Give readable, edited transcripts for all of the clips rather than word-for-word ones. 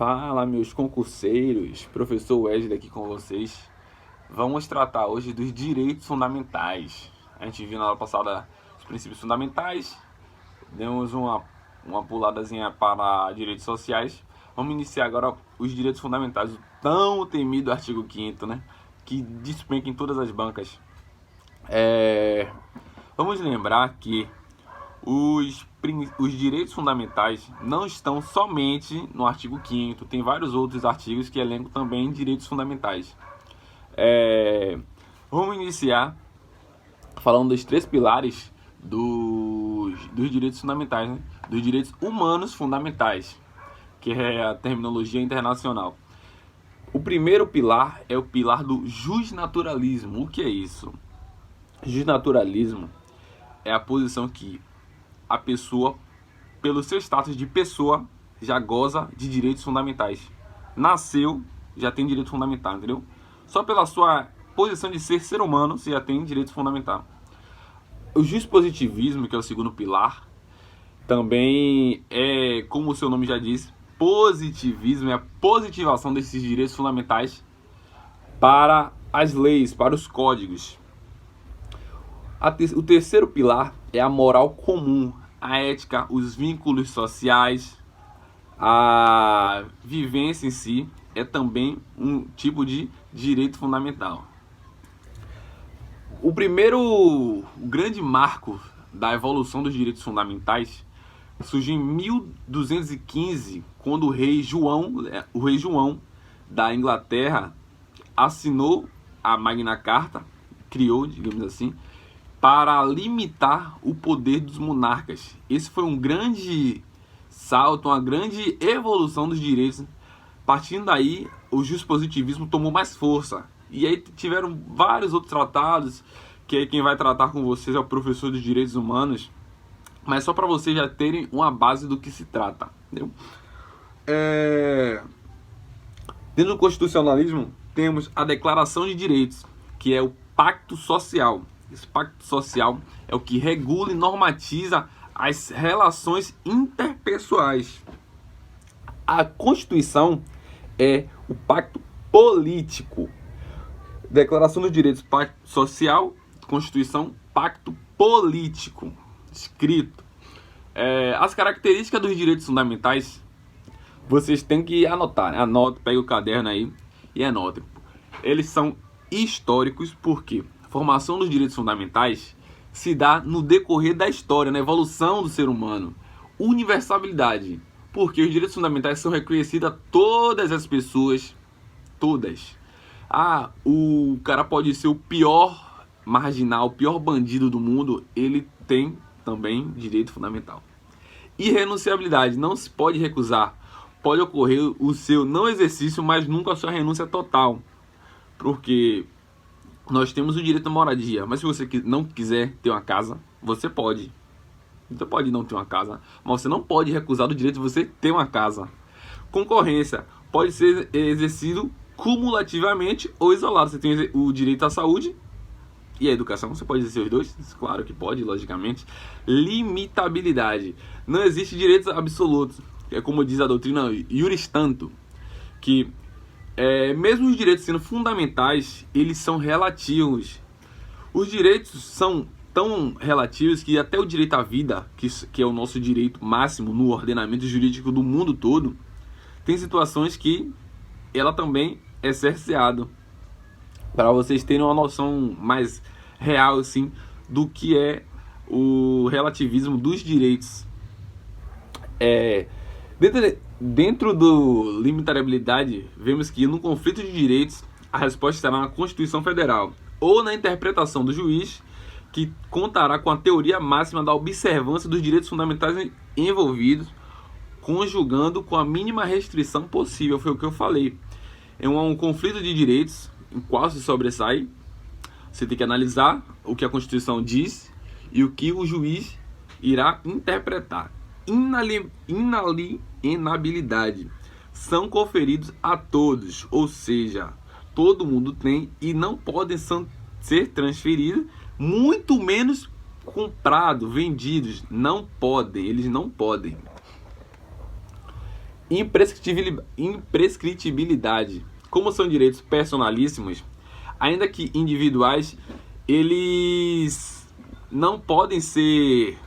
Fala, meus concurseiros, professor Wesley aqui com vocês. Vamos tratar hoje dos direitos fundamentais. A gente viu na aula passada os princípios fundamentais, demos uma puladazinha para direitos sociais. Vamos iniciar agora os direitos fundamentais, o tão temido artigo 5º, né? Que despenca em todas as bancas. Vamos lembrar que os direitos fundamentais não estão somente no artigo 5º, tem vários outros artigos que elencam também direitos fundamentais. Vamos iniciar falando dos 3 pilares dos direitos fundamentais, né? Dos direitos humanos fundamentais, que é a terminologia internacional. O primeiro pilar é o pilar do justnaturalismo. O que é isso? Justnaturalismo é a posição que a pessoa, pelo seu status de pessoa, já goza de direitos fundamentais. Nasceu, já tem direito fundamental, entendeu? Só pela sua posição de ser humano, você já tem direito fundamental. O justpositivismo, que é o segundo pilar, também é, como o seu nome já diz, positivismo, é a positivação desses direitos fundamentais para as leis, para os códigos. O terceiro pilar é a moral comum, a ética, os vínculos sociais, a vivência em si é também um tipo de direito fundamental. O grande marco da evolução dos direitos fundamentais surgiu em 1215, quando o rei João da Inglaterra assinou a Magna Carta, criou, digamos assim, para limitar o poder dos monarcas. Esse foi um grande salto, uma grande evolução dos direitos. Partindo daí, o justpositivismo tomou mais força. E aí tiveram vários outros tratados, que aí quem vai tratar com vocês é o professor de Direitos Humanos. Mas só para vocês já terem uma base do que se trata. Entendeu? Dentro do constitucionalismo, temos a Declaração de Direitos, que é o Pacto Social. Esse pacto social é o que regula e normatiza as relações interpessoais. A Constituição é o pacto político. Declaração dos Direitos, pacto social. Constituição, pacto político. Escrito. As características dos direitos fundamentais, vocês têm que anotar, né? Anota, pega o caderno aí e anotem. Eles são históricos porque a formação dos direitos fundamentais se dá no decorrer da história, na evolução do ser humano. Universalidade, porque os direitos fundamentais são reconhecidos a todas as pessoas, todas. O cara pode ser o pior marginal, o pior bandido do mundo, ele tem também direito fundamental. Irrenunciabilidade, não se pode recusar. Pode ocorrer o seu não exercício, mas nunca a sua renúncia total. Porque nós temos o direito à moradia, mas se você não quiser ter uma casa, você pode. Você pode não ter uma casa, mas você não pode recusar o direito de você ter uma casa. Concorrência pode ser exercido cumulativamente ou isolado. Você tem o direito à saúde e à educação, você pode exercer os dois? Claro que pode, logicamente. Limitabilidade. Não existe direitos absolutos. É como diz a doutrina iuris tanto, que mesmo os direitos sendo fundamentais, eles são relativos. Os direitos são tão relativos que até o direito à vida, que é o nosso direito máximo no ordenamento jurídico do mundo todo, tem situações que ela também é cerceada. Para vocês terem uma noção mais real assim, do que é o relativismo dos direitos. Dentro do limitabilidade, vemos que no conflito de direitos, a resposta estará na Constituição Federal ou na interpretação do juiz, que contará com a teoria máxima da observância dos direitos fundamentais envolvidos, conjugando com a mínima restrição possível. Foi o que eu falei. É um conflito de direitos em qual se sobressai. Você tem que analisar o que a Constituição diz e o que o juiz irá interpretar. Inalienabilidade são conferidos a todos, ou seja, todo mundo tem e não podem ser transferidos, muito menos comprados, vendidos. Não podem, eles não podem. Imprescritibilidade. Como são direitos personalíssimos, ainda que individuais, eles não podem ser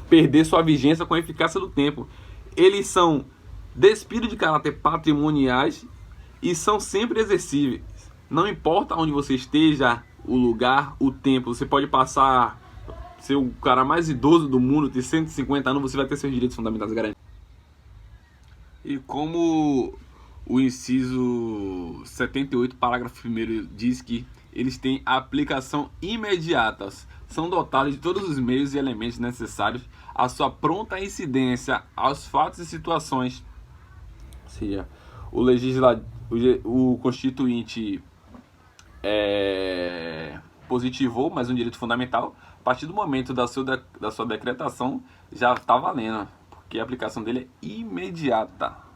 perder sua vigência com a eficácia do tempo. Eles são despidos de caráter patrimoniais e são sempre exercíveis. Não importa onde você esteja, o lugar, o tempo. Você pode passar, ser o cara mais idoso do mundo, ter 150 anos, você vai ter seus direitos fundamentais garantidos. E como o inciso 78, parágrafo 1º, diz que eles têm aplicação imediata, são dotados de todos os meios e elementos necessários à sua pronta incidência aos fatos e situações. Ou seja, o constituinte positivou mais um direito fundamental. A partir do momento da sua decretação já está valendo, porque a aplicação dele é imediata.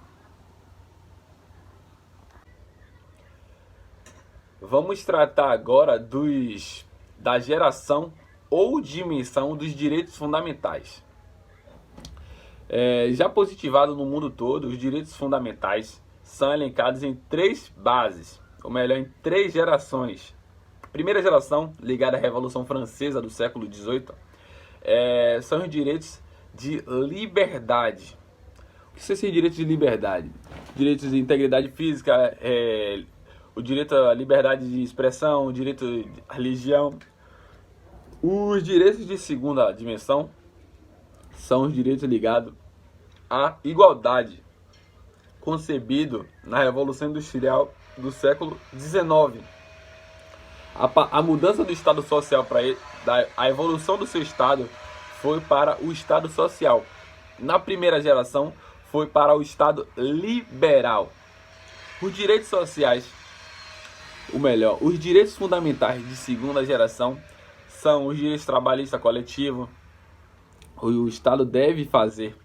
Vamos tratar agora da geração ou dimensão dos direitos fundamentais. Já positivado no mundo todo, os direitos fundamentais são elencados em 3 bases, ou melhor, em 3 gerações. Primeira geração, ligada à Revolução Francesa do século XVIII, são os direitos de liberdade. O que são esses direitos de liberdade? Direitos de integridade física, o direito à liberdade de expressão, o direito à religião. Os direitos de segunda dimensão são os direitos ligados à igualdade, concebido na Revolução Industrial do século XIX. A mudança do Estado social para a evolução do seu Estado foi para o Estado social. Na primeira geração foi para o Estado liberal. Os direitos sociais, os direitos fundamentais de segunda geração são os direitos trabalhistas coletivos, o Estado deve fazer,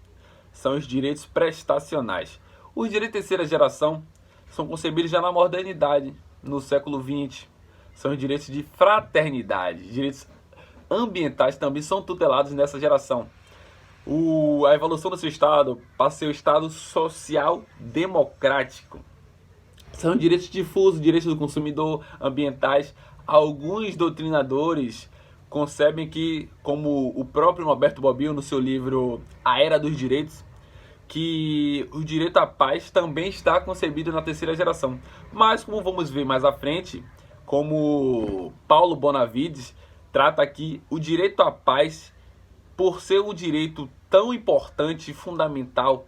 são os direitos prestacionais. Os direitos de terceira geração são concebidos já na modernidade, no século XX. São os direitos de fraternidade. Direitos ambientais também são tutelados nessa geração. A evolução do seu Estado para ser o Estado social democrático. São direitos difusos, direitos do consumidor, ambientais. Alguns doutrinadores concebem que, como o próprio Norberto Bobbio no seu livro A Era dos Direitos, que o direito à paz também está concebido na terceira geração. Mas, como vamos ver mais à frente, como Paulo Bonavides trata aqui o direito à paz, por ser um direito tão importante e fundamental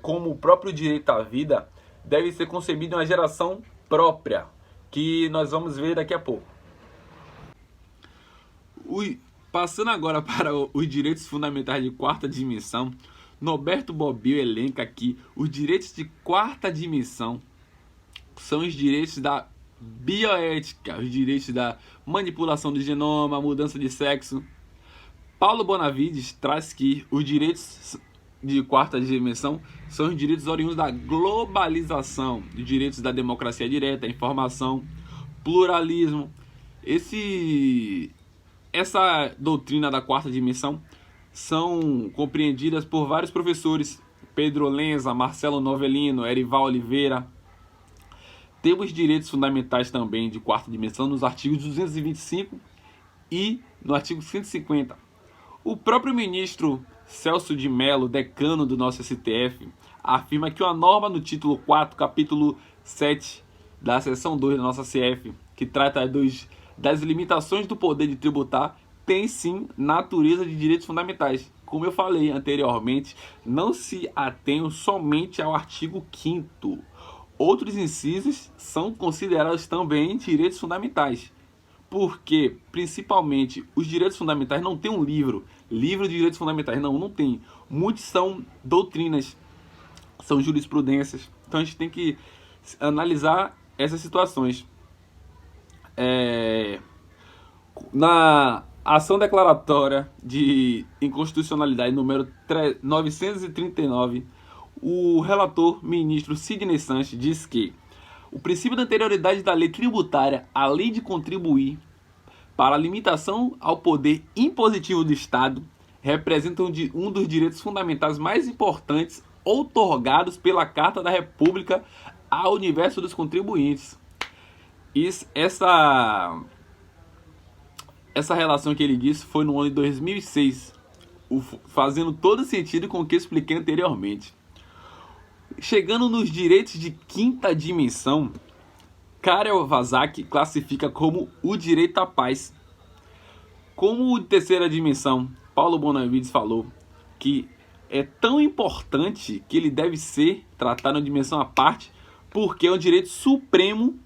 como o próprio direito à vida, deve ser concebido em uma geração própria, que nós vamos ver daqui a pouco. Passando agora para os direitos fundamentais de quarta dimensão, Norberto Bobbio elenca aqui os direitos de quarta dimensão, são os direitos da bioética, os direitos da manipulação do genoma, mudança de sexo. Paulo Bonavides traz que os direitos de quarta dimensão são os direitos oriundos da globalização, os direitos da democracia direta, informação, pluralismo. Essa doutrina da quarta dimensão são compreendidas por vários professores, Pedro Lenza, Marcelo Novellino, Erival Oliveira. Temos direitos fundamentais também de quarta dimensão nos artigos 225 e no artigo 150. O próprio ministro Celso de Mello, decano do nosso STF, afirma que uma norma no título 4, capítulo 7 da seção 2 da nossa CF, que trata das limitações do poder de tributar, tem sim natureza de direitos fundamentais. Como eu falei anteriormente, não se atenham somente ao artigo 5º. Outros incisos são considerados também direitos fundamentais. Porque, principalmente, os direitos fundamentais não tem um livro de direitos fundamentais, não tem. Muitos são doutrinas, são jurisprudências. Então a gente tem que analisar essas situações. Na ação declaratória de inconstitucionalidade número 939, o relator ministro Sidney Sanches diz que o princípio da anterioridade da lei tributária, além de contribuir para a limitação ao poder impositivo do Estado, representam um dos direitos fundamentais mais importantes outorgados pela Carta da República ao universo dos contribuintes. Essa relação que ele disse foi no ano de 2006, fazendo todo sentido com o que eu expliquei anteriormente. Chegando nos direitos de quinta dimensão, Karel Vazak classifica como o direito à paz. Como o de terceira dimensão, Paulo Bonavides falou que é tão importante que ele deve ser tratado em dimensão à parte, porque é um direito supremo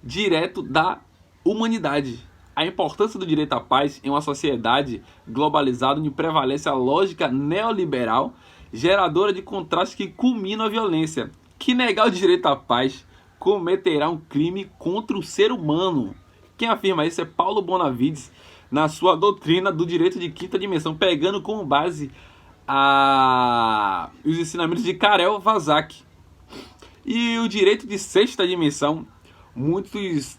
direto da humanidade. A importância do direito à paz em uma sociedade globalizada onde prevalece a lógica neoliberal, geradora de contrastes que culminam a violência. Que negar o direito à paz cometerá um crime contra o ser humano. Quem afirma isso é Paulo Bonavides, na sua doutrina do direito de quinta dimensão, pegando como base os ensinamentos de Karel Vazak. E o direito de sexta dimensão, muitos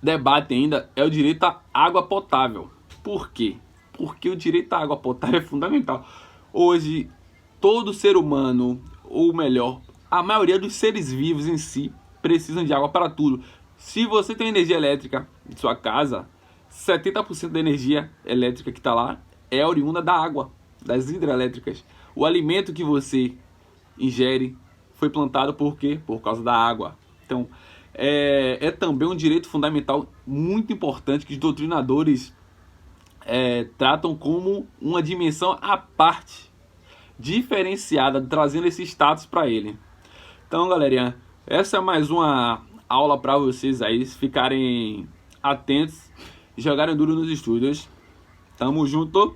debatem ainda, é o direito à água potável. Por quê? Porque o direito à água potável é fundamental. Hoje, todo ser humano, ou melhor, a maioria dos seres vivos em si, precisam de água para tudo. Se você tem energia elétrica em sua casa, 70% da energia elétrica que está lá é oriunda da água, das hidrelétricas. O alimento que você ingere foi plantado por quê? Por causa da água. Então, é também um direito fundamental muito importante que os doutrinadores tratam como uma dimensão à parte, diferenciada, trazendo esse status para ele. Então, galerinha, essa é mais uma aula para vocês aí ficarem atentos e jogarem duro nos estudos. Tamo junto!